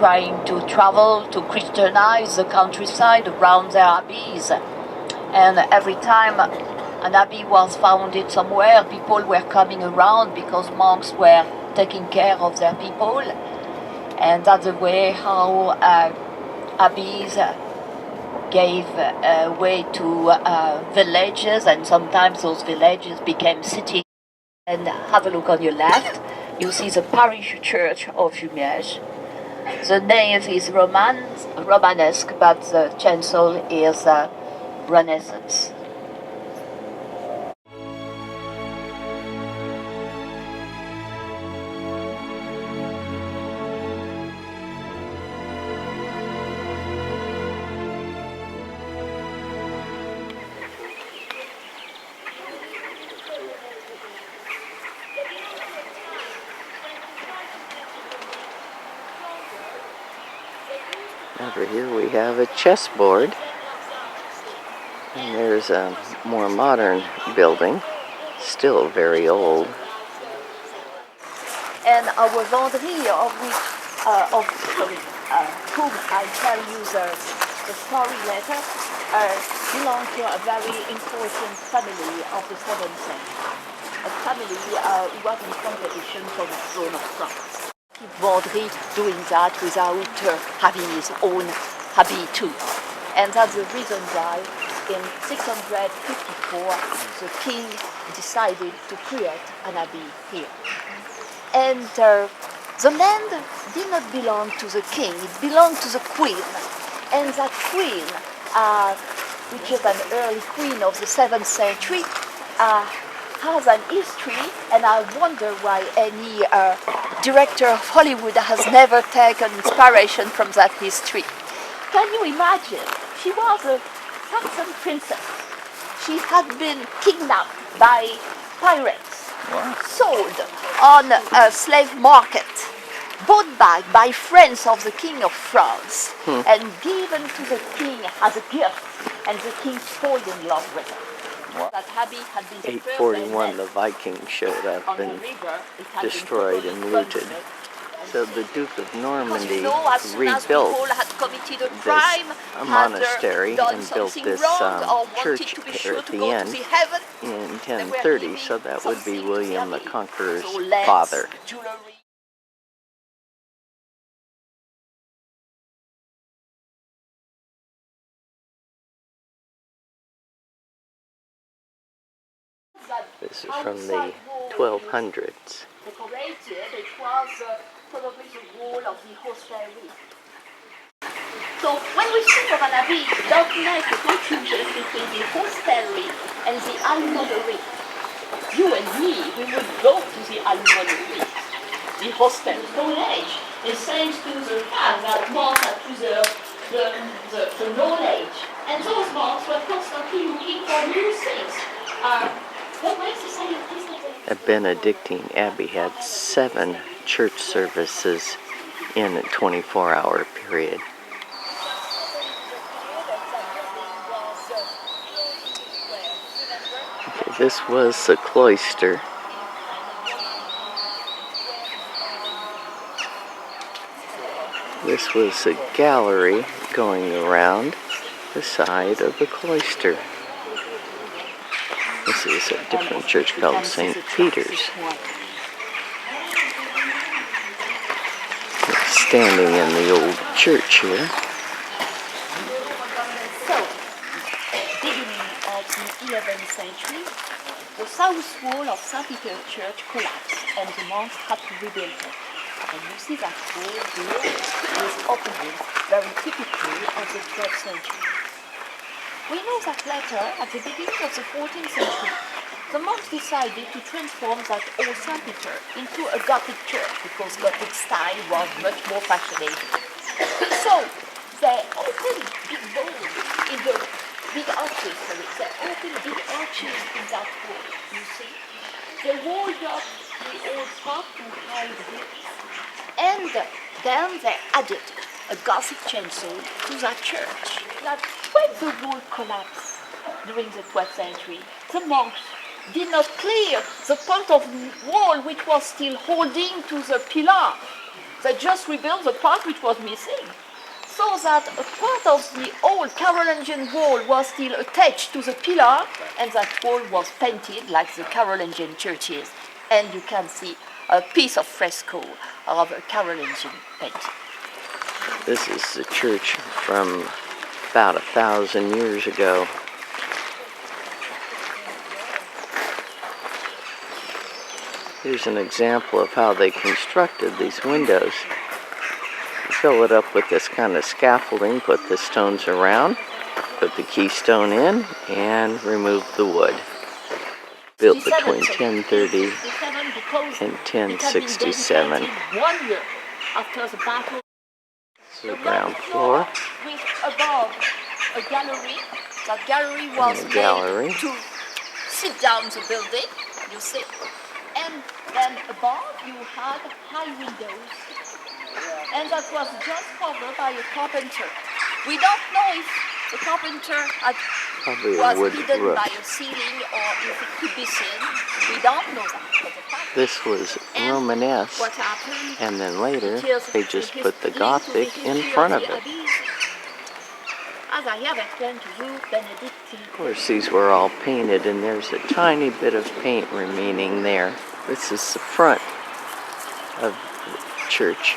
trying to travel to Christianize the countryside around their abbeys. And every time an abbey was founded somewhere, people were coming around because monks were taking care of their people. And that's the way how abbeys gave way to villages, and sometimes those villages became cities. And have a look on your left. You see the parish church of Jumièges. The nave is Romanesque, but the chancel is Renaissance. Over here we have a chessboard, and there's a more modern building, still very old. And our Vendry, whom I tell you the story later, belong to a very important family of the 7th century. A family who was in competition for the throne of France. Vendry doing that without having his own abbey too. And that's the reason why in 654 the king decided to create an abbey here. And the land did not belong to the king, it belonged to the queen. And that queen, which is an early queen of the 7th century, has an history, and I wonder why any director of Hollywood has never taken inspiration from that history. Can you imagine? She was a Saxon princess. She had been kidnapped by pirates, sold on a slave market, bought back by friends of the King of France, and given to the king as a gift, and the king falls in love with her. That Abbey had been 841 the Vikings showed up and destroyed and looted. So the Duke of Normandy rebuilt this monastery and built this church here at the end in 1030, so that would be William the Conqueror's father. This is from the 1200s. Decorated, it was probably the wall of the hostelry. So when we speak of an abbey, don't make a confusion between the hostelry and the almonerie. You and me, we would go to the almonerie. The hostel Stone Age is thanks to the fact that monks had preserved the knowledge. And those monks were constantly looking for new things. A Benedictine abbey had 7 church services in a 24-hour period. Okay, this was the cloister. This was a gallery going around the side of the cloister. This is a different church called St. Peter's. It's standing in the old church here. So, beginning of the 11th century, the south wall of St. Peter's Church collapsed and the monks had to rebuild it. And you see that wall here is opening very typically of the 12th century. We know that later, at the beginning of the 14th century, the monks decided to transform that old St. Peter into a Gothic church because Gothic style was much more fashionable. So they opened big walls in the big arches, they opened big arches in that wall, you see. They walled up the old top to hide it, and then they added a Gothic chancel to that church. That when the wall collapsed during the 12th century, the monks did not clear the part of the wall which was still holding to the pillar. They just rebuilt the part which was missing, so that a part of the old Carolingian wall was still attached to the pillar, and that wall was painted like the Carolingian churches. And you can see a piece of fresco of a Carolingian painting. This is the church from about 1,000 years ago. Here's an example of how they constructed these windows. You fill it up with this kind of scaffolding, put the stones around, put the keystone in, and remove the wood. Built between 1030 and 1067. 1 year after the battle. The ground floor. With above a gallery. That gallery was made to sit down the building, you see. And then above you had high windows. And that was just covered by a carpenter. We don't know if the carpenter was hidden by a ceiling or if it could be seen. We don't know that. This was Romanesque, what happened, and then later they just put the Gothic in front of it. As I have explained to you, Benedictine. Of course, these were all painted, and there's a tiny bit of paint remaining there. This is the front of the church.